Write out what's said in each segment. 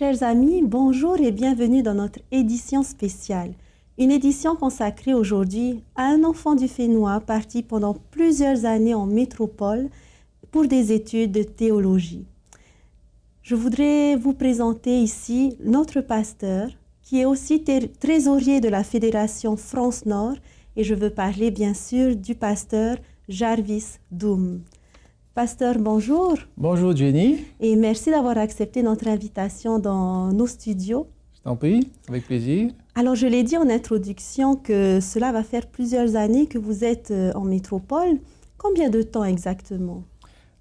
Chers amis, bonjour et bienvenue dans notre édition spéciale. Une édition consacrée aujourd'hui à un enfant du Fénois parti pendant plusieurs années en métropole pour des études de théologie. Je voudrais vous présenter ici notre pasteur qui est aussi trésorier de la Fédération France Nord et je veux parler bien sûr du pasteur Jarvis Doum. Pasteur, bonjour. Bonjour Jenny. Et merci d'avoir accepté notre invitation dans nos studios. Je t'en prie, avec plaisir. Alors, je l'ai dit en introduction que cela va faire plusieurs années que vous êtes en métropole. Combien de temps exactement?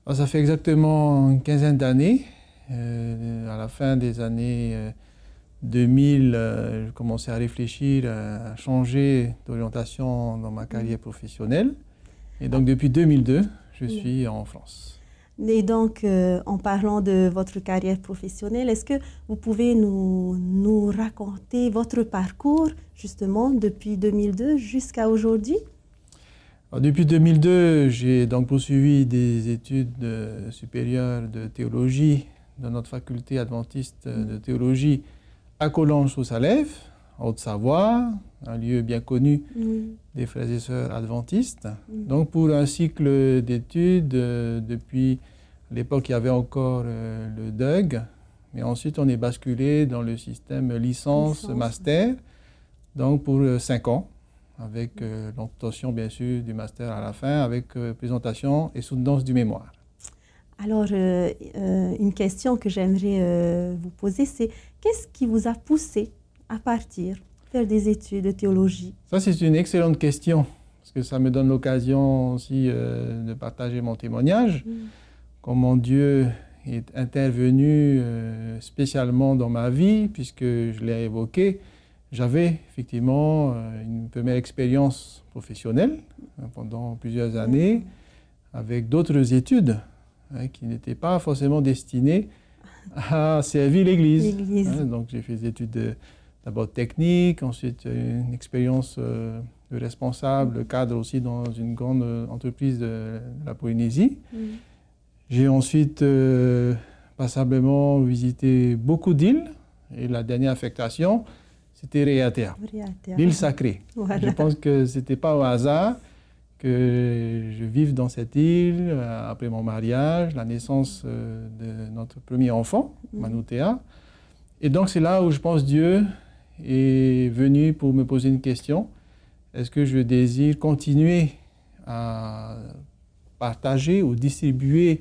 Ça fait exactement une quinzaine d'années. À la fin des années 2000, je commençais à réfléchir à changer d'orientation dans ma carrière professionnelle. Et donc, depuis 2002, je suis en France. Et donc, en parlant de votre carrière professionnelle, est-ce que vous pouvez nous raconter votre parcours, justement, depuis 2002 jusqu'à aujourd'hui? Depuis 2002, j'ai donc poursuivi des études supérieures de théologie dans notre faculté adventiste de théologie à Collonges-sous-Salève, en Haute-Savoie, un lieu bien connu des frères et sœurs adventistes. Donc pour un cycle d'études, depuis l'époque il y avait encore le DUG, mais ensuite on est basculé dans le système licence-master, donc pour 5 ans, avec l'obtention bien sûr du master à la fin, avec présentation et soutenance du mémoire. Alors, une question que j'aimerais vous poser, c'est qu'est-ce qui vous a poussé à partir faire des études de théologie? Ça, c'est une excellente question, parce que ça me donne l'occasion aussi de partager mon témoignage, comment Dieu est intervenu spécialement dans ma vie, puisque je l'ai évoqué, j'avais effectivement une première expérience professionnelle pendant plusieurs années, avec d'autres études qui n'étaient pas forcément destinées à servir l'Église. Donc j'ai fait des études d'abord techniques, ensuite une expérience de responsable, cadre aussi dans une grande entreprise de la Polynésie. J'ai ensuite passablement visité beaucoup d'îles et la dernière affectation, c'était Raiatea, l'île sacrée. Voilà. Je pense que ce n'était pas au hasard que je vive dans cette île après mon mariage, la naissance de notre premier enfant, Manoutea. Et donc c'est là où je pense Dieu est venu pour me poser une question. Est-ce que je désire continuer à partager ou distribuer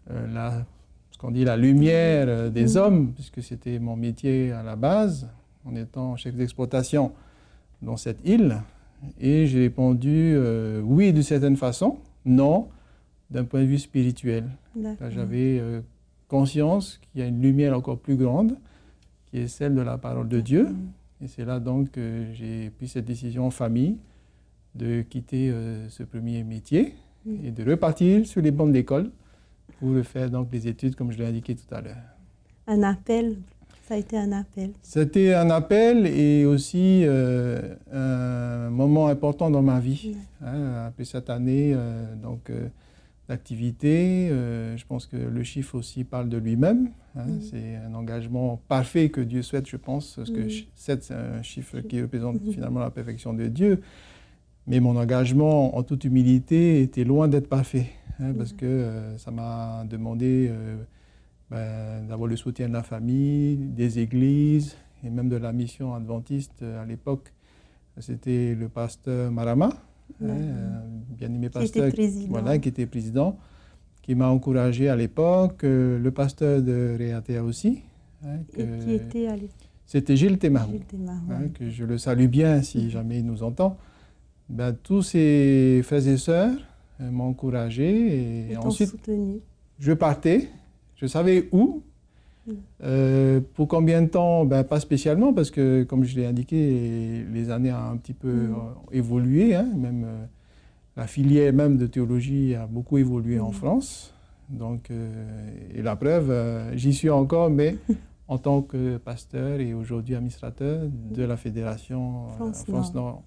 ce qu'on dit la lumière des hommes, puisque c'était mon métier à la base, en étant chef d'exploitation dans cette île. Et j'ai répondu oui d'une certaine façon, non d'un point de vue spirituel. J'avais conscience qu'il y a une lumière encore plus grande, qui est celle de la parole de Dieu. Et c'est là donc que j'ai pris cette décision en famille de quitter ce premier métier et de repartir sur les bancs de l'école pour faire donc des études, comme je l'ai indiqué tout à l'heure. Un appel, ça a été un appel. C'était un appel et aussi un moment important dans ma vie. Après cette année d'activité, je pense que le chiffre aussi parle de lui-même. C'est un engagement parfait que Dieu souhaite, je pense, parce que 7, c'est un chiffre qui représente finalement la perfection de Dieu. Mais mon engagement, en toute humilité, était loin d'être parfait, parce que ça m'a demandé d'avoir le soutien de la famille, des églises, et même de la mission adventiste à l'époque. C'était le pasteur Marama, bien-aimé pasteur, qui était président, qui m'a encouragé à l'époque, le pasteur de Raiatea aussi. Qui était à l'époque? C'était Gilles Temarou, que je le salue bien si jamais il nous entend. Tous ces frères et sœurs m'ont encouragé et ensuite soutenu. Je partais, je savais où, pour combien de temps, pas spécialement parce que comme je l'ai indiqué, les années ont un petit peu évolué, même la filière même de théologie a beaucoup évolué en France. Donc, et la preuve, j'y suis encore, mais en tant que pasteur et aujourd'hui administrateur de la Fédération France Nord.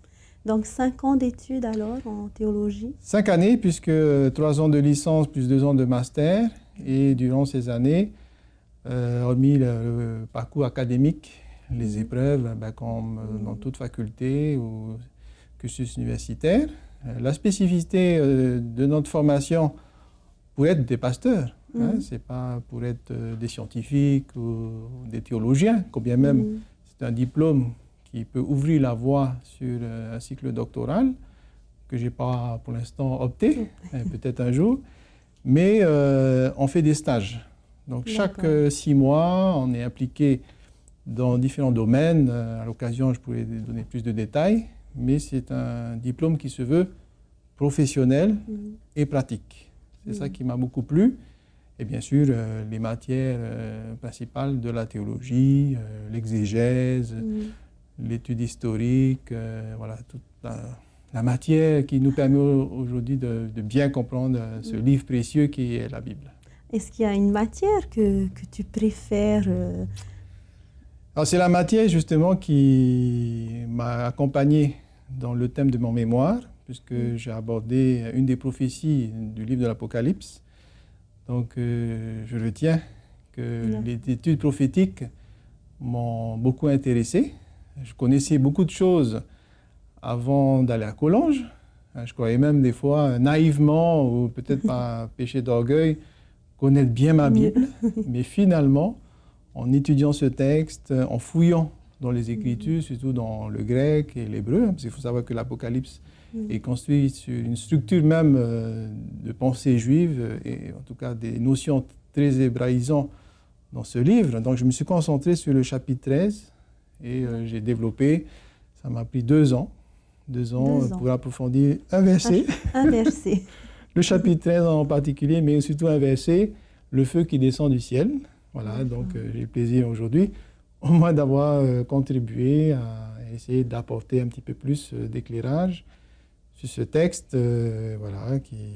Donc 5 ans d'études alors en théologie? 5 années, puisque 3 ans de licence plus 2 ans de master. Et durant ces années, hormis le parcours académique, les épreuves, comme dans toute faculté ou cursus universitaire. La spécificité de notre formation pour être des pasteurs, ce n'est pas pour être des scientifiques ou des théologiens, combien même c'est un diplôme qui peut ouvrir la voie sur un cycle doctoral que je n'ai pas pour l'instant opté, peut-être un jour, mais on fait des stages. Donc chaque 6 mois, on est impliqué dans différents domaines. À l'occasion, je pourrais donner plus de détails, mais c'est un diplôme qui se veut professionnel et pratique. C'est ça qui m'a beaucoup plu. Et bien sûr, les matières principales de la théologie, l'exégèse, l'étude historique, voilà, toute la matière qui nous permet aujourd'hui de bien comprendre ce livre précieux qui est la Bible. Est-ce qu'il y a une matière que tu préfères Alors, c'est la matière justement qui m'a accompagné dans le thème de mon mémoire, puisque j'ai abordé une des prophéties du livre de l'Apocalypse. Donc, je retiens que les études prophétiques m'ont beaucoup intéressé. Je connaissais beaucoup de choses avant d'aller à Collonges. Je croyais même des fois naïvement, ou peut-être par péché d'orgueil, connaître bien ma Bible. Mais finalement, en étudiant ce texte, en fouillant dans les Écritures, surtout dans le grec et l'hébreu, parce qu'il faut savoir que l'Apocalypse est construit sur une structure même de pensée juive, et en tout cas des notions très hébraïsantes dans ce livre. Donc je me suis concentré sur le chapitre 13 et j'ai développé, ça m'a pris 2 ans, 2 ans pour approfondir un verset. Un verset. Le chapitre 13 en particulier, mais surtout un verset, le feu qui descend du ciel. Voilà, donc j'ai le plaisir aujourd'hui au moins d'avoir contribué à essayer d'apporter un petit peu plus d'éclairage sur ce texte voilà, qui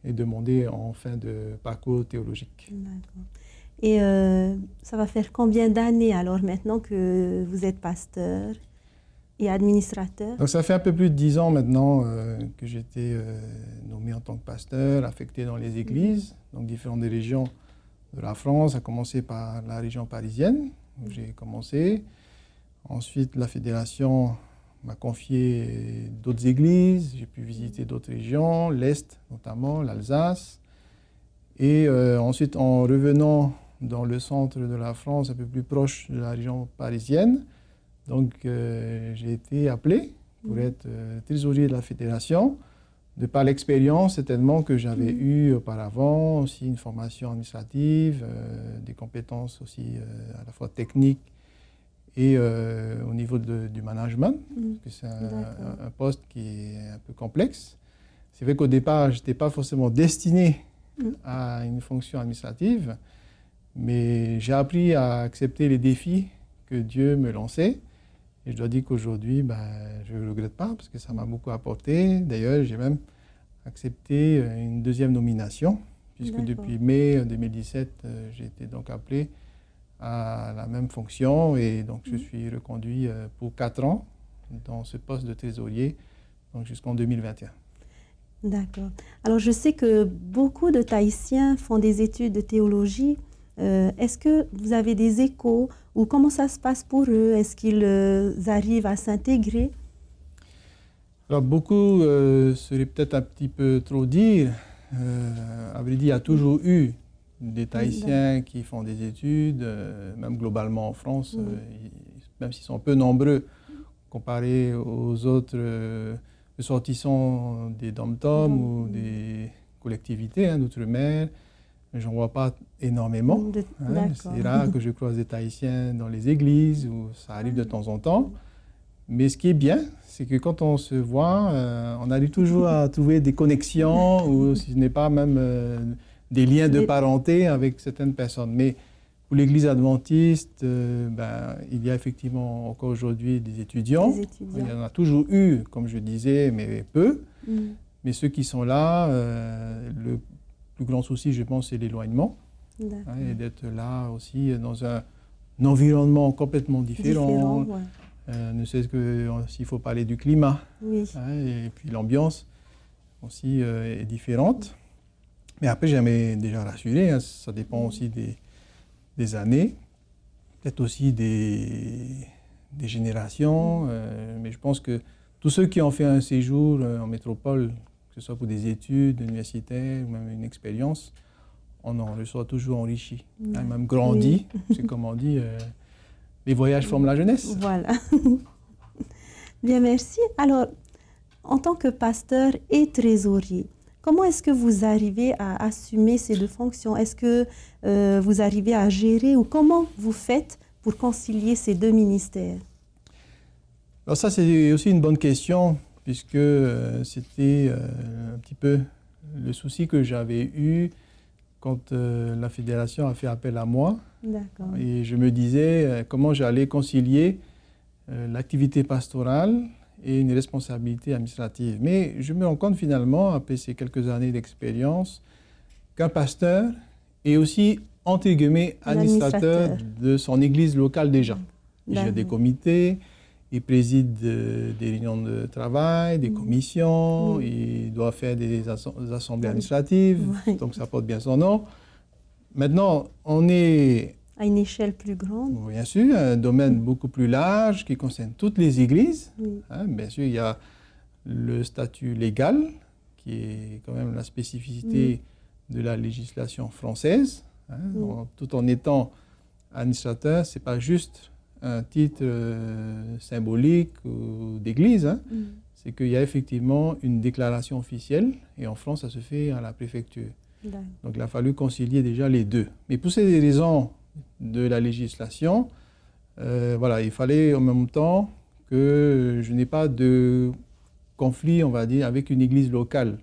est demandé en fin de parcours théologique. D'accord. Et ça va faire combien d'années alors maintenant que vous êtes pasteur et administrateur? Donc ça fait un peu plus de 10 ans maintenant que j'ai été nommé en tant que pasteur, affecté dans les églises, donc différentes régions de la France, à commencer par la région parisienne, où j'ai commencé. Ensuite, la fédération m'a confié d'autres églises, j'ai pu visiter d'autres régions, l'Est notamment, l'Alsace. Et ensuite, en revenant dans le centre de la France, un peu plus proche de la région parisienne, donc j'ai été appelé pour être trésorier de la fédération, de par l'expérience certainement que j'avais eue auparavant, aussi une formation administrative, des compétences aussi à la fois techniques et au niveau du management, parce que c'est un poste qui est un peu complexe. C'est vrai qu'au départ, je n'étais pas forcément destiné à une fonction administrative, mais j'ai appris à accepter les défis que Dieu me lançait. Et je dois dire qu'aujourd'hui, je ne regrette pas parce que ça m'a beaucoup apporté. D'ailleurs, j'ai même accepté une 2e nomination, puisque depuis mai 2017, j'ai été donc appelé à la même fonction et donc je suis reconduit pour 4 ans dans ce poste de trésorier, donc jusqu'en 2021. D'accord. Alors, je sais que beaucoup de Tahitiens font des études de théologie. Est-ce que vous avez des échos ou comment ça se passe pour eux? Est-ce qu'ils arrivent à s'intégrer? Alors, beaucoup serait peut-être un petit peu trop dire. À vrai dire, il y a toujours eu des Tahitiens qui font des études, même globalement en France, même s'ils sont peu nombreux comparés aux autres ressortissants des dom-toms ou des collectivités d'outre-mer. Je n'en vois pas énormément. C'est rare que je croise des Tahitiens dans les églises, où ça arrive de temps en temps. Mais ce qui est bien, c'est que quand on se voit, on arrive toujours à trouver des connexions, ou si ce n'est pas même des liens de parenté avec certaines personnes. Mais pour l'Église adventiste, il y a effectivement encore aujourd'hui des étudiants. Il y en a toujours eu, comme je disais, mais peu. Mais ceux qui sont là, le plus grand souci, je pense, c'est l'éloignement. Et d'être là aussi dans un environnement complètement différent. Ne serait-ce que s'il faut parler du climat. Et puis l'ambiance aussi est différente. Mais après, j'aimerais déjà rassurer, ça dépend aussi des des années, peut-être aussi des générations, mais je pense que tous ceux qui ont fait un séjour en métropole, que ce soit pour des études universitaires ou même une expérience, on en ressort toujours enrichi, hein, même grandi. Oui. C'est comme on dit, les voyages forment la jeunesse. Voilà. Bien, merci. Alors, en tant que pasteur et trésorier, comment est-ce que vous arrivez à assumer ces deux fonctions? Est-ce que vous arrivez à gérer ou comment vous faites pour concilier ces deux ministères? Alors ça, c'est aussi une bonne question, puisque c'était un petit peu le souci que j'avais eu quand la fédération a fait appel à moi. D'accord. Et je me disais comment j'allais concilier l'activité pastorale et une responsabilité administrative. Mais je me rends compte finalement, après ces quelques années d'expérience, qu'un pasteur est aussi, entre guillemets, administrateur de son église locale déjà. Il y a des comités, il préside des réunions de travail, des commissions, il doit faire des assemblées administratives, donc ça porte bien son nom. Maintenant, on est... À une échelle plus grande. Bien sûr, un domaine beaucoup plus large qui concerne toutes les églises. Hein, bien sûr, il y a le statut légal, qui est quand même la spécificité de la législation française. Hein, tout en étant administrateur, ce n'est pas juste un titre symbolique ou d'église. Hein. C'est qu'il y a effectivement une déclaration officielle, et en France, ça se fait à la préfecture. Donc, il a fallu concilier déjà les deux. Mais pour ces raisons de la législation, voilà, il fallait en même temps que je n'ai pas de conflit, on va dire, avec une église locale.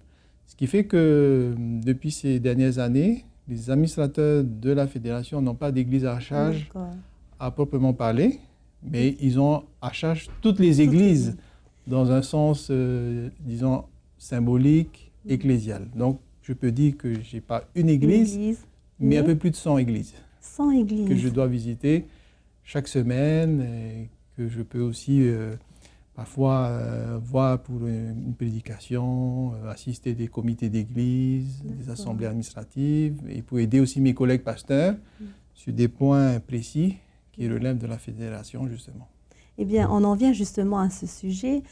Ce qui fait que depuis ces dernières années, les administrateurs de la fédération n'ont pas d'église à charge à proprement parler, mais ils ont à charge toutes les églises dans un sens, disons, symbolique, ecclésial. Donc, je peux dire que je n'ai pas une église, mais un peu plus de 100 églises. 100 églises. Que je dois visiter chaque semaine et que je peux aussi parfois voir pour une prédication, assister des comités d'église, des assemblées administratives et pour aider aussi mes collègues pasteurs sur des points précis qui relèvent de la fédération justement. Eh bien, on en vient justement à ce sujet.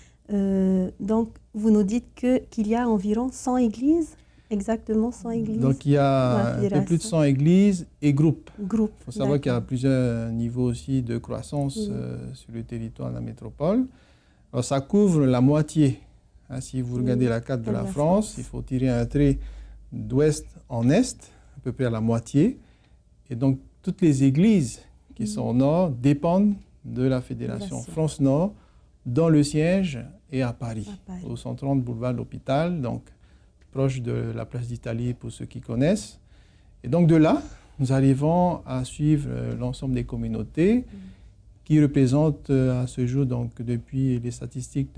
Donc, vous nous dites qu'il y a environ 100 églises. Exactement 100 églises. Donc il y a un peu plus de 100 églises et groupes. Il faut savoir qu'il y a plusieurs niveaux aussi de croissance sur le territoire de la métropole. Alors ça couvre la moitié. Hein, si vous regardez la carte de la France, il faut tirer un trait d'ouest en est, à peu près à la moitié. Et donc toutes les églises qui sont au nord dépendent de la Fédération France Nord, dans le siège et à Paris. Au 130 boulevard de l'Hôpital. Donc proche de la place d'Italie pour ceux qui connaissent. Et donc de là, nous arrivons à suivre l'ensemble des communautés qui représentent à ce jour, donc depuis les statistiques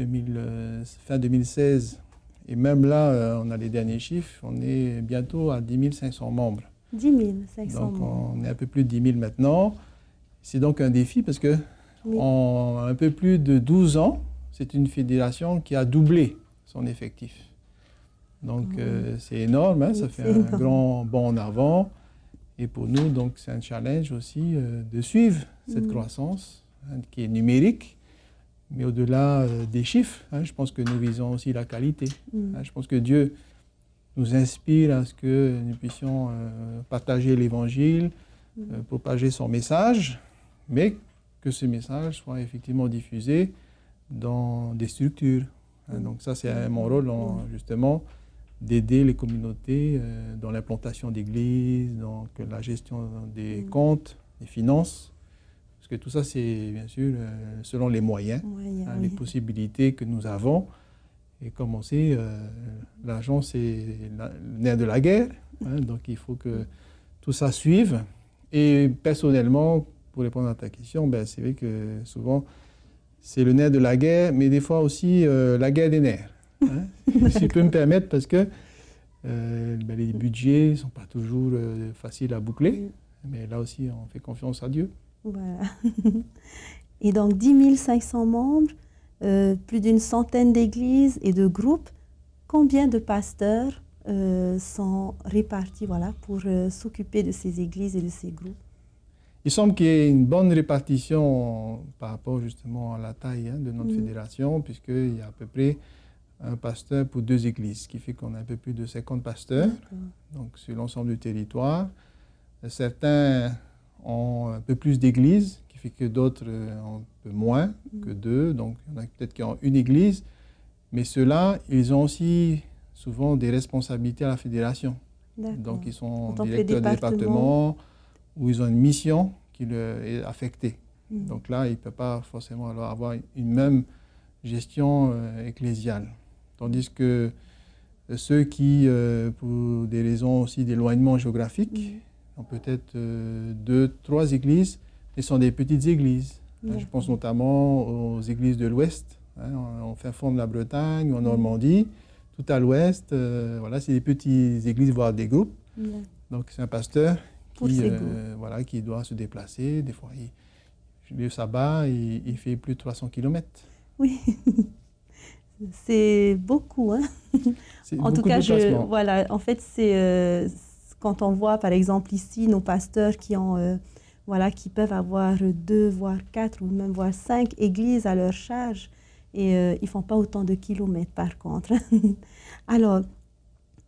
fin 2016, et même là, on a les derniers chiffres, on est bientôt à 10 500 membres. 10 500 donc membres. On est un peu plus de 10 000 maintenant. C'est donc un défi parce que en un peu plus de 12 ans, c'est une fédération qui a doublé son effectif. Donc, c'est énorme, hein, ça fait un grand bond en avant. Et pour nous, donc, c'est un challenge aussi de suivre cette croissance hein, qui est numérique, mais au-delà des chiffres. Hein, je pense que nous visons aussi la qualité. Hein, je pense que Dieu nous inspire à ce que nous puissions partager l'Évangile, propager son message, mais que ce message soit effectivement diffusé dans des structures. Hein, donc ça, c'est mon rôle, justement, d'aider les communautés dans l'implantation d'églises, donc la gestion des comptes, des finances. Parce que tout ça, c'est bien sûr selon les moyens, les possibilités que nous avons. Et comme on sait, l'argent, c'est le nerf de la guerre. Hein, donc il faut que tout ça suive. Et personnellement, pour répondre à ta question, ben, c'est vrai que souvent, c'est le nerf de la guerre, mais des fois aussi la guerre des nerfs. Hein, si je peux me permettre, parce que les budgets ne sont pas toujours faciles à boucler, mais là aussi, on fait confiance à Dieu. Voilà. Et donc, 10 500 membres, plus d'une centaine d'églises et de groupes. Combien de pasteurs sont répartis pour s'occuper de ces églises et de ces groupes? Il semble qu'il y ait une bonne répartition par rapport justement à la taille de notre fédération, puisqu'il y a à peu près un pasteur pour 2 églises, ce qui fait qu'on a un peu plus de 50 pasteurs, donc sur l'ensemble du territoire. Certains ont un peu plus d'églises, qui fait que d'autres ont un peu moins que 2, donc il y en a peut-être qui ont une église, mais ceux-là, ils ont aussi souvent des responsabilités à la fédération. Donc ils sont directeurs de département, où ils ont une mission qui leur est affectée. Donc là, ils ne peuvent pas forcément alors avoir une même gestion ecclésiale. Tandis que ceux qui, pour des raisons aussi d'éloignement géographique, ont peut-être 2, 3 églises, et sont des petites églises. Je pense notamment aux églises de l'Ouest, en fin fond de la Bretagne, ou en Normandie, tout à l'Ouest. Voilà, c'est des petites églises, voire des groupes. Donc c'est un pasteur qui doit se déplacer. Des fois, le sabbat, il fait plus de 300 km. Oui, c'est beaucoup. Hein? En tout cas, voilà, en fait, c'est quand on voit, par exemple, ici, nos pasteurs qui ont, qui peuvent avoir 2, voire 4, ou même voire 5 églises à leur charge, et ils ne font pas autant de kilomètres, par contre. Alors,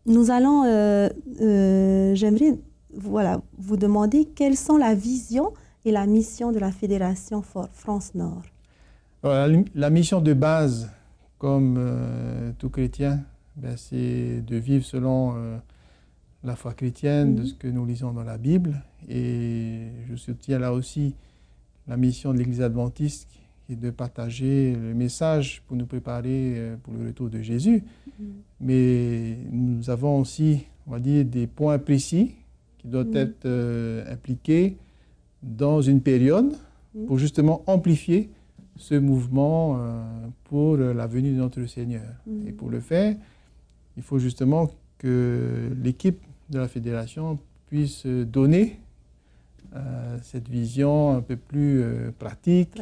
nous allons, j'aimerais vous demander quelles sont la vision et la mission de la Fédération France Nord. La mission de base, comme tout chrétien, c'est de vivre selon la foi chrétienne, de ce que nous lisons dans la Bible. Et je soutiens là aussi la mission de l'Église adventiste, qui est de partager le message pour nous préparer pour le retour de Jésus. Mais nous avons aussi, on va dire, des points précis qui doivent être impliqués dans une période pour justement amplifier ce mouvement pour la venue de notre Seigneur. Et pour le faire, il faut justement que l'équipe de la Fédération puisse donner cette vision un peu plus pratique.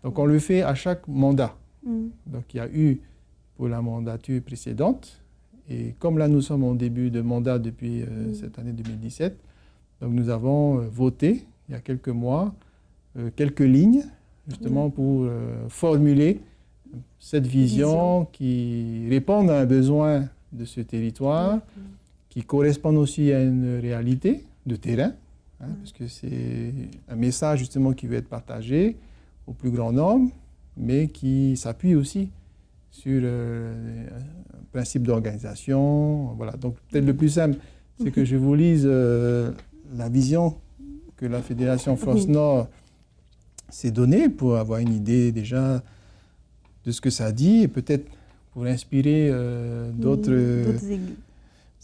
Donc on le fait à chaque mandat. Donc il y a eu pour la mandature précédente, et comme là nous sommes en début de mandat depuis cette année 2017, donc nous avons voté il y a quelques mois quelques lignes justement pour formuler cette vision qui répond à un besoin de ce territoire, qui correspond aussi à une réalité de terrain, parce que c'est un message justement qui veut être partagé au plus grand nombre, mais qui s'appuie aussi sur un principe d'organisation. Voilà. Donc peut-être le plus simple, c'est que je vous lise la vision que la Fédération France Nord s'est donnée pour avoir une idée déjà de ce que ça dit, et peut-être pour inspirer d'autres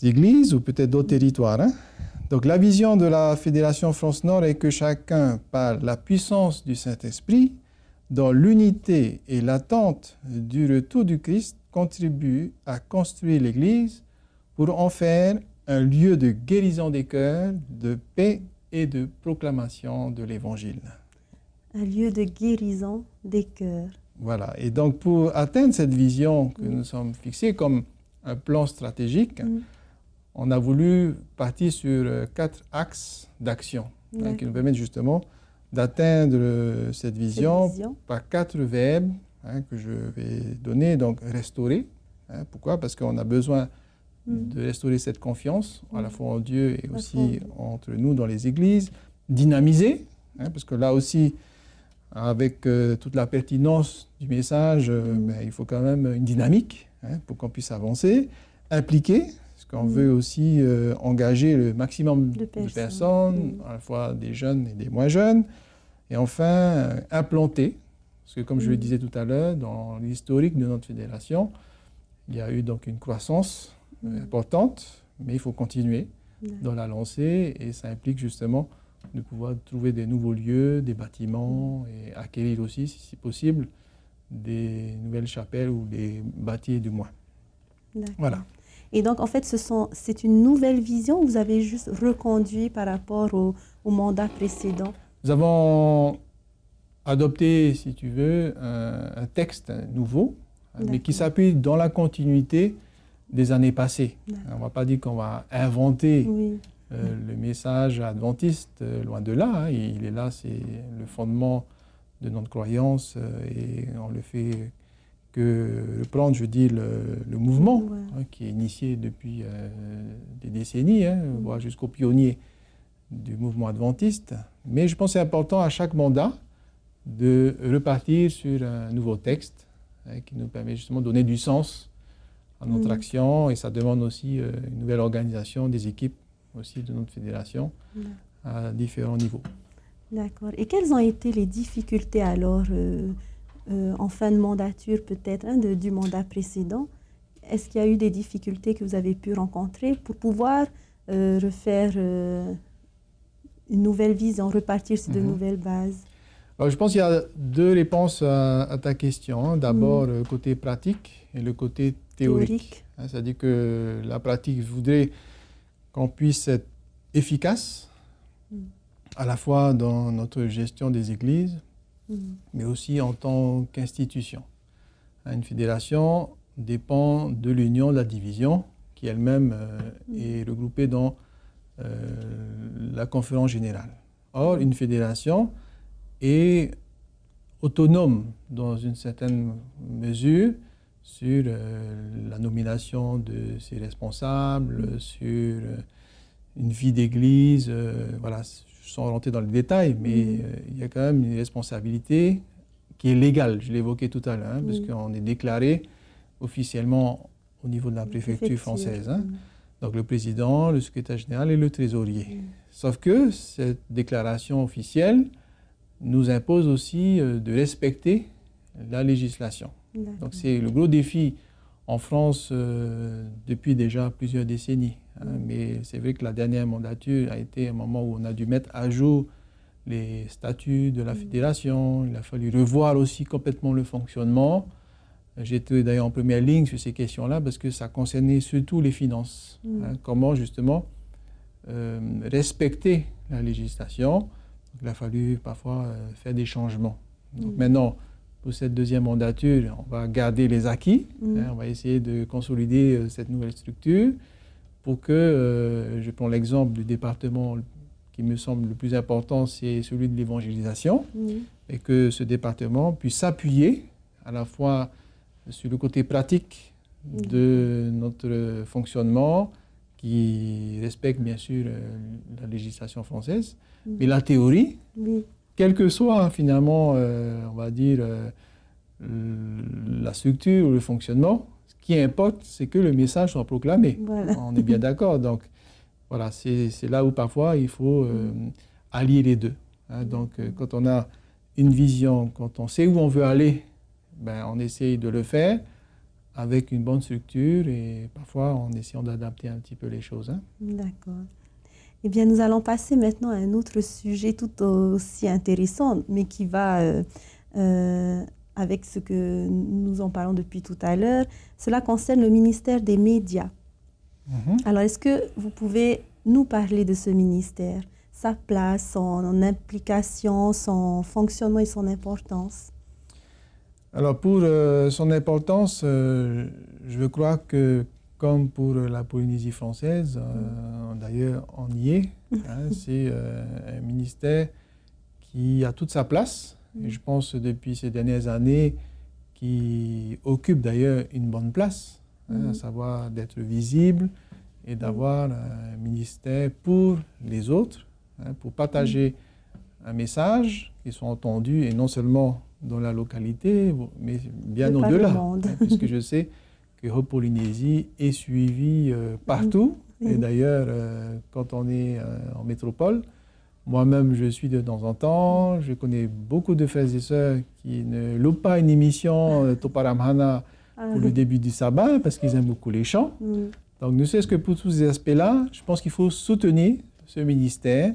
églises ou peut-être d'autres territoires. Donc la vision de la Fédération France Nord est que chacun, par la puissance du Saint-Esprit, dans l'unité et l'attente du retour du Christ, contribue à construire l'Église pour en faire un lieu de guérison des cœurs, de paix et de proclamation de l'Évangile. Un lieu de guérison des cœurs. Voilà. Et donc, pour atteindre cette vision que nous sommes fixés comme un plan stratégique, on a voulu partir sur 4 axes d'action qui nous permettent justement d'atteindre cette vision par 4 verbes que je vais donner. Donc, restaurer. Pourquoi? Parce qu'on a besoin de restaurer cette confiance, à la fois en Dieu et aussi entre nous dans les églises. Dynamiser, parce que là aussi, avec toute la pertinence du message, il faut quand même une dynamique pour qu'on puisse avancer. Impliquer, parce qu'on veut aussi engager le maximum de personnes, à la fois des jeunes et des moins jeunes. Et enfin, implanter, parce que comme je le disais tout à l'heure, dans l'historique de notre fédération, il y a eu donc une croissance importante, mais il faut continuer dans la lancée, et ça implique justement de pouvoir trouver des nouveaux lieux, des bâtiments, et acquérir aussi, si possible, des nouvelles chapelles ou des bâtis du moins. Voilà. Et donc, en fait, c'est une nouvelle vision, ou vous avez juste reconduit par rapport au mandat précédent? Nous avons adopté, si tu veux, un texte nouveau, mais qui s'appuie dans la continuité des années passées. On ne va pas dire qu'on va inventer Le message adventiste, loin de là, hein, il est là, c'est le fondement de notre croyance et on le fait que reprendre, je dis, le mouvement hein, qui est initié depuis des décennies, hein, voire jusqu'aux pionniers du mouvement adventiste. Mais je pense que c'est important à chaque mandat de repartir sur un nouveau texte hein, qui nous permet justement de donner du sens à notre action et ça demande aussi une nouvelle organisation des équipes aussi de notre fédération à différents niveaux. D'accord. Et quelles ont été les difficultés alors en fin de mandature peut-être hein, du mandat précédent? Est-ce qu'il y a eu des difficultés que vous avez pu rencontrer pour pouvoir refaire une nouvelle vision, repartir sur de nouvelles bases? Alors, je pense qu'il y a deux réponses à ta question. D'abord, le côté pratique et le côté théorique. Hein, c'est-à-dire que la pratique voudrait qu'on puisse être efficace, à la fois dans notre gestion des églises, mais aussi en tant qu'institution. Une fédération dépend de l'union, de la division, qui elle-même est regroupée dans la conférence générale. Or, une fédération est autonome dans une certaine mesure sur la nomination de ses responsables, sur une vie d'église, voilà, sans rentrer dans les détails, mais il y a quand même une responsabilité qui est légale, je l'évoquais tout à l'heure, hein, parce qu'on est déclaré officiellement au niveau de la préfecture française. Hein. Donc le président, le secrétaire général et le trésorier. Sauf que cette déclaration officielle nous impose aussi de respecter la législation. Donc c'est le gros défi en France depuis déjà plusieurs décennies. Hein, mais c'est vrai que la dernière mandature a été un moment où on a dû mettre à jour les statuts de la fédération. Il a fallu revoir aussi complètement le fonctionnement. J'étais d'ailleurs en première ligne sur ces questions-là parce que ça concernait surtout les finances. Hein, comment justement respecter la législation. Donc, il a fallu parfois faire des changements. Donc, maintenant, pour cette deuxième mandature, on va garder les acquis. Hein, on va essayer de consolider cette nouvelle structure pour que, je prends l'exemple du département qui me semble le plus important, c'est celui de l'évangélisation, et que ce département puisse s'appuyer à la fois sur le côté pratique de notre fonctionnement, qui respecte bien sûr la législation française, mais la théorie, quelle que soit finalement, on va dire, la structure ou le fonctionnement, ce qui importe, c'est que le message soit proclamé. Voilà. On est bien d'accord. Donc, voilà, c'est là où parfois il faut allier les deux. Hein. Donc, quand on a une vision, quand on sait où on veut aller, ben, on essaye de le faire avec une bonne structure et parfois en essayant d'adapter un petit peu les choses. Hein. D'accord. Eh bien, nous allons passer maintenant à un autre sujet tout aussi intéressant, mais qui va avec ce que nous en parlons depuis tout à l'heure. Cela concerne le ministère des Médias. Alors, est-ce que vous pouvez nous parler de ce ministère, sa place, son implication, son fonctionnement et son importance? Alors, pour son importance, je crois que, comme pour la Polynésie française, d'ailleurs, on y est. Hein, c'est un ministère qui a toute sa place, et je pense depuis ces dernières années, qui occupe d'ailleurs une bonne place, hein, à savoir d'être visible et d'avoir un ministère pour les autres, hein, pour partager un message qui soit entendu, et non seulement dans la localité, mais bien au-delà, hein, puisque je sais que Hope Polynésie est suivi partout. Et d'ailleurs, quand on est en métropole, moi-même, je suis de temps en temps. Je connais beaucoup de frères et sœurs qui ne loupent pas une émission Toparamhana pour le début du sabbat, parce qu'ils aiment beaucoup les chants. Donc, ne serait-ce que pour tous ces aspects-là, je pense qu'il faut soutenir ce ministère.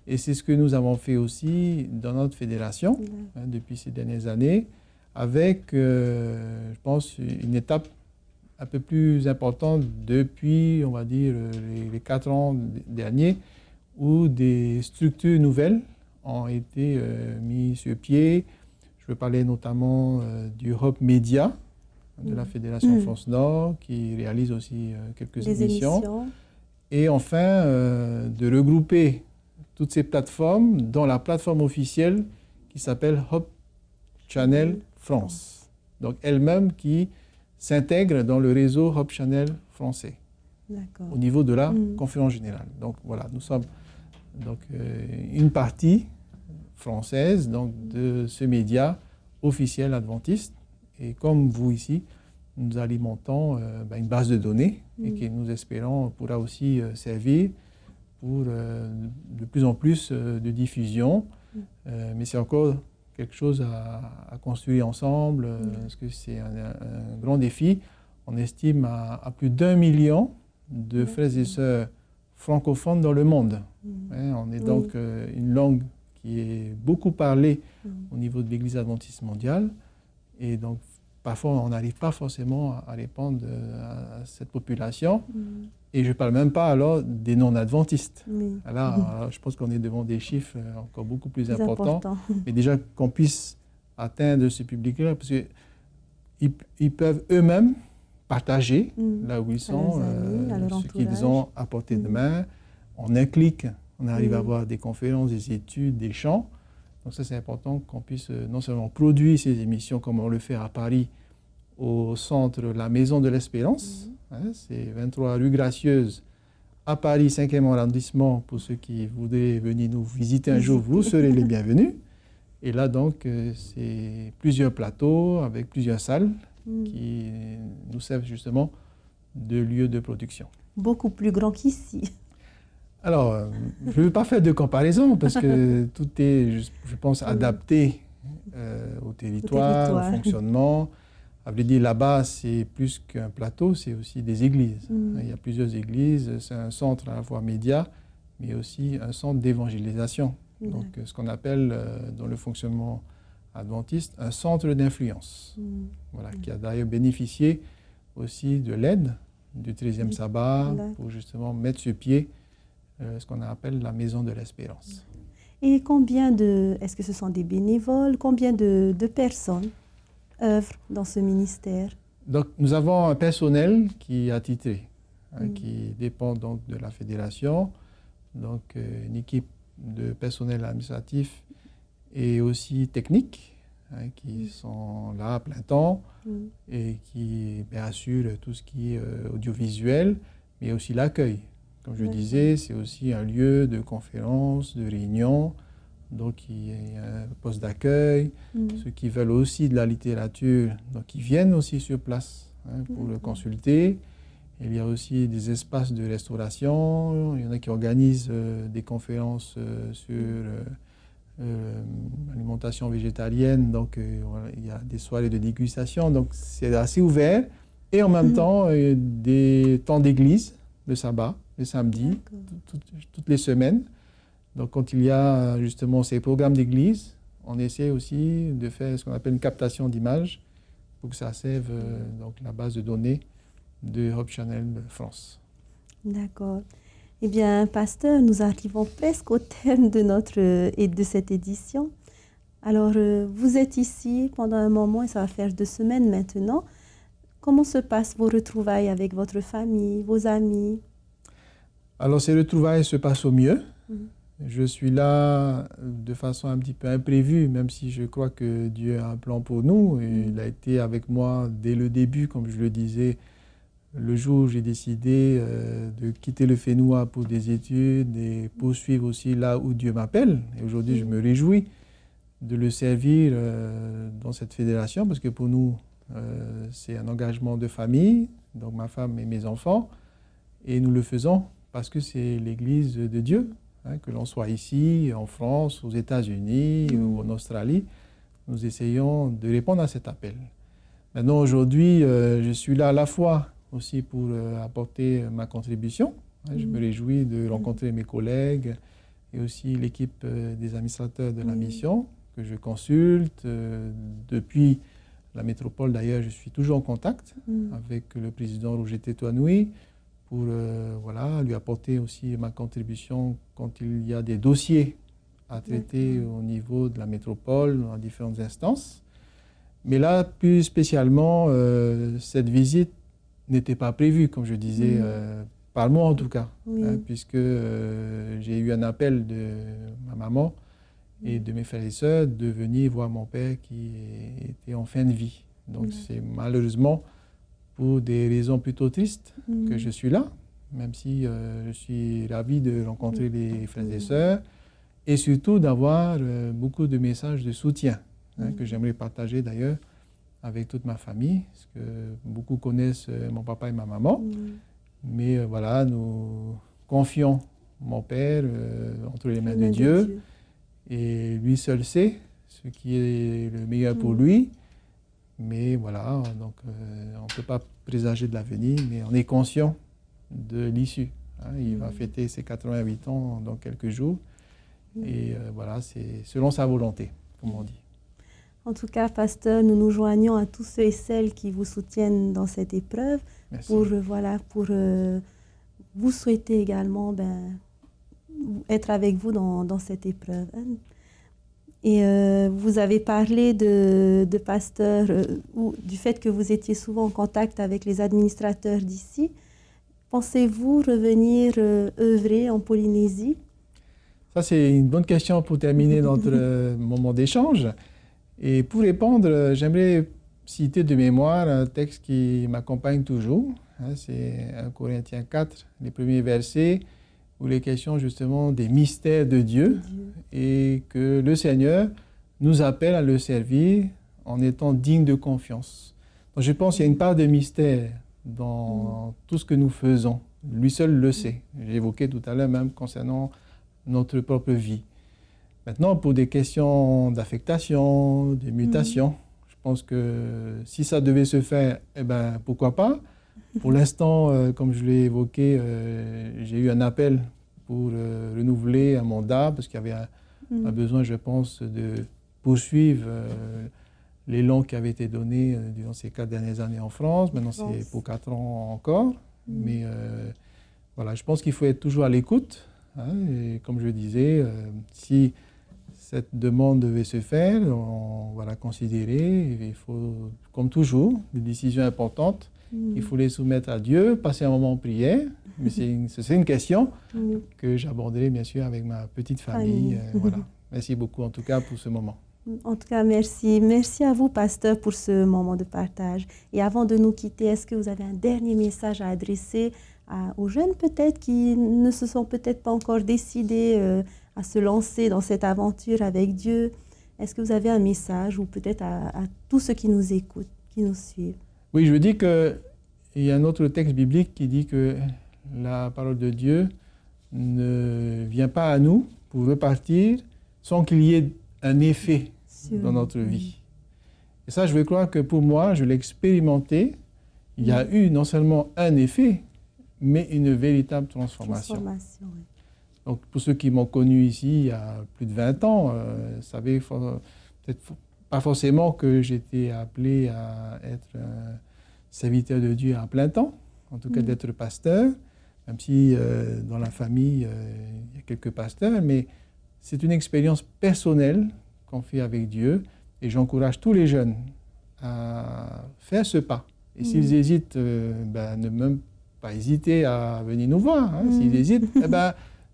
Et c'est ce que nous avons fait aussi dans notre fédération hein, depuis ces dernières années, avec, je pense, une étape un peu plus importante depuis, on va dire, les 4 ans derniers, où des structures nouvelles ont été mises sur pied. Je veux parler notamment du Hope Media, de la Fédération France Nord, qui réalise aussi quelques émissions. Et enfin, de regrouper toutes ces plateformes dans la plateforme officielle qui s'appelle Hope Channel France. Donc elle-même qui s'intègre dans le réseau Hope Channel français au niveau de la conférence générale. Donc voilà, nous sommes donc, une partie française donc, de ce média officiel adventiste. Et comme vous ici, nous alimentons une base de données et que nous espérons pourra aussi servir pour de plus en plus de diffusion. Mais c'est encore quelque chose à construire ensemble parce que c'est un grand défi. On estime à plus d'1 million de frères et sœurs francophones dans le monde. On est donc une langue qui est beaucoup parlée au niveau de l'Église adventiste mondiale. Et donc, parfois, on n'arrive pas forcément à répondre à cette population. Et je ne parle même pas alors des non-adventistes. Alors, je pense qu'on est devant des chiffres encore beaucoup plus importants. Mais déjà qu'on puisse atteindre ce public-là, parce qu'ils peuvent eux-mêmes partager là où ils sont, ce qu'ils ont apporté de main. En un clic, on arrive à avoir des conférences, des études, des chants. Donc ça, c'est important qu'on puisse non seulement produire ces émissions comme on le fait à Paris, au centre La Maison de l'Espérance. C'est 23 rue Gracieuse, à Paris, 5e arrondissement. Pour ceux qui voudraient venir nous visiter un jour, vous serez les bienvenus. Et là, donc, c'est plusieurs plateaux avec plusieurs salles qui nous servent justement de lieu de production. Beaucoup plus grand qu'ici. Alors, je ne veux pas faire de comparaison parce que tout est, je pense, adapté au territoire, au fonctionnement. À vrai dire, là-bas, c'est plus qu'un plateau, c'est aussi des églises. Il y a plusieurs églises, c'est un centre à la fois média, mais aussi un centre d'évangélisation. Donc, ce qu'on appelle dans le fonctionnement adventiste, un centre d'influence. Voilà, qui a d'ailleurs bénéficié aussi de l'aide du 13e sabbat pour justement mettre sur pied ce qu'on appelle la Maison de l'Espérance. Et est-ce que ce sont des bénévoles, combien de personnes œuvrent dans ce ministère? Donc, nous avons un personnel qui est attitré, qui dépend donc de la fédération, donc une équipe de personnel administratif et aussi technique, qui sont là à plein temps et qui assurent tout ce qui est audiovisuel, mais aussi l'accueil. Comme je disais, c'est aussi un lieu de conférence, de réunion. Donc, il y a un poste d'accueil. Ceux qui veulent aussi de la littérature, donc ils viennent aussi sur place pour le consulter. Il y a aussi des espaces de restauration. Il y en a qui organisent des conférences sur l'alimentation végétalienne. Donc, voilà, il y a des soirées de dégustation. Donc, c'est assez ouvert. Et en même temps, des temps d'église, le sabbat, le samedi, toutes les semaines. Donc, quand il y a justement ces programmes d'église, on essaie aussi de faire ce qu'on appelle une captation d'images pour que ça serve donc, la base de données de Hope Channel France. D'accord. Eh bien, pasteur, nous arrivons presque au terme de cette édition. Alors, vous êtes ici pendant un moment et ça va faire 2 semaines maintenant. Comment se passent vos retrouvailles avec votre famille, vos amis? Alors, ces retrouvailles se passent au mieux. Je suis là de façon un petit peu imprévue, même si je crois que Dieu a un plan pour nous. Et il a été avec moi dès le début, comme je le disais, le jour où j'ai décidé de quitter le Fénois pour des études et poursuivre aussi là où Dieu m'appelle. Et aujourd'hui, je me réjouis de le servir dans cette fédération, parce que pour nous, c'est un engagement de famille, donc ma femme et mes enfants. Et nous le faisons parce que c'est l'Église de Dieu. Que l'on soit ici, en France, aux États-Unis ou en Australie, nous essayons de répondre à cet appel. Maintenant, aujourd'hui, je suis là à la fois aussi pour apporter ma contribution. Je me réjouis de rencontrer mes collègues et aussi l'équipe des administrateurs de la mission que je consulte. Depuis la métropole, d'ailleurs, je suis toujours en contact avec le président Roger Tétouanoui, pour voilà, lui apporter aussi ma contribution quand il y a des dossiers à traiter au niveau de la métropole, dans différentes instances. Mais là, plus spécialement, cette visite n'était pas prévue, comme je disais, par moi en tout cas, Oui. puisque j'ai eu un appel de ma maman et de mes frères et sœurs de venir voir mon père qui était en fin de vie. Donc c'est malheureusement pour des raisons plutôt tristes que je suis là, même si je suis ravi de rencontrer les frères et sœurs et surtout d'avoir beaucoup de messages de soutien que j'aimerais partager d'ailleurs avec toute ma famille, parce que beaucoup connaissent mon papa et ma maman. Mais voilà, nous confions mon père entre les mains de Dieu. Et lui seul sait ce qui est le meilleur pour lui. Mais voilà, donc on ne peut pas présager de l'avenir, mais on est conscient de l'issue. Il va fêter ses 88 ans dans quelques jours. Et voilà, c'est selon sa volonté, comme on dit. En tout cas, pasteur, nous nous joignons à tous ceux et celles qui vous soutiennent dans cette épreuve. Merci. Pour vous souhaiter également être avec vous dans cette épreuve. Et vous avez parlé de pasteur, ou du fait que vous étiez souvent en contact avec les administrateurs d'ici. Pensez-vous revenir œuvrer en Polynésie? Ça, c'est une bonne question pour terminer notre moment d'échange. Et pour répondre, j'aimerais citer de mémoire un texte qui m'accompagne toujours. C'est 1 Corinthiens 4, les premiers versets, où il est question justement des mystères de Dieu et que le Seigneur nous appelle à le servir en étant digne de confiance. Donc je pense qu'il y a une part de mystère dans tout ce que nous faisons. Lui seul le sait. J'ai évoqué tout à l'heure même concernant notre propre vie. Maintenant, pour des questions d'affectation, de mutation, je pense que si ça devait se faire, eh ben, pourquoi pas. Pour l'instant, comme je l'ai évoqué, j'ai eu un appel pour renouveler un mandat parce qu'il y avait un besoin, je pense, de poursuivre l'élan qui avait été donné durant ces 4 dernières années en France. Maintenant, c'est pour 4 ans encore. Mais voilà, je pense qu'il faut être toujours à l'écoute. Et comme je disais, si cette demande devait se faire, on va la considérer. Il faut, comme toujours, des décisions importantes. Il faut les soumettre à Dieu, passer un moment en prière. Mais c'est une question que j'aborderai bien sûr avec ma petite famille. Voilà. Merci beaucoup en tout cas pour ce moment. En tout cas, merci. Merci à vous, pasteur, pour ce moment de partage. Et avant de nous quitter, est-ce que vous avez un dernier message à adresser aux jeunes peut-être qui ne se sont peut-être pas encore décidés à se lancer dans cette aventure avec Dieu? Est-ce que vous avez un message ou peut-être à tous ceux qui nous écoutent, qui nous suivent? Oui, je dis qu'il y a un autre texte biblique qui dit que la parole de Dieu ne vient pas à nous pour repartir sans qu'il y ait un effet dans notre vie. Et ça, je veux croire que pour moi, je l'ai expérimenté. Il y a eu non seulement un effet, mais une véritable transformation. Oui. Donc, pour ceux qui m'ont connu ici il y a plus de 20 ans, vous savez peut-être pas forcément que j'étais appelé à être un serviteur de Dieu à plein temps, en tout cas d'être pasteur, même si dans la famille, il y a quelques pasteurs, mais c'est une expérience personnelle qu'on fait avec Dieu et j'encourage tous les jeunes à faire ce pas. Et s'ils hésitent, ne même pas hésiter à venir nous voir. S'ils hésitent,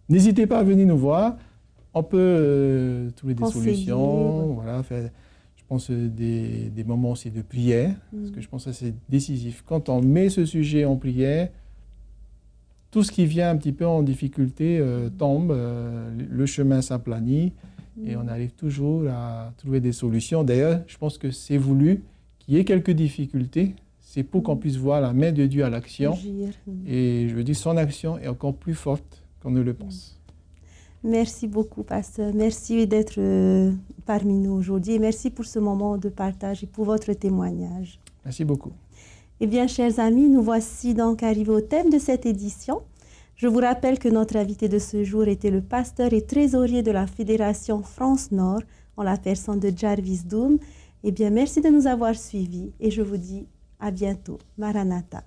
n'hésitez pas à venir nous voir. On peut trouver des solutions, voilà, faire, je pense, des moments aussi de prière, parce que je pense que c'est décisif. Quand on met ce sujet en prière, tout ce qui vient un petit peu en difficulté tombe, le chemin s'aplanit et on arrive toujours à trouver des solutions. D'ailleurs, je pense que c'est voulu qu'il y ait quelques difficultés. C'est pour qu'on puisse voir la main de Dieu à l'action. Et je veux dire, son action est encore plus forte qu'on ne le pense. Merci beaucoup, pasteur. Merci d'être parmi nous aujourd'hui. Merci pour ce moment de partage et pour votre témoignage. Merci beaucoup. Eh bien, chers amis, nous voici donc arrivés au thème de cette édition. Je vous rappelle que notre invité de ce jour était le pasteur et trésorier de la Fédération France-Nord, en la personne de Jarvis Doum. Eh bien, merci de nous avoir suivis et je vous dis à bientôt. Maranatha.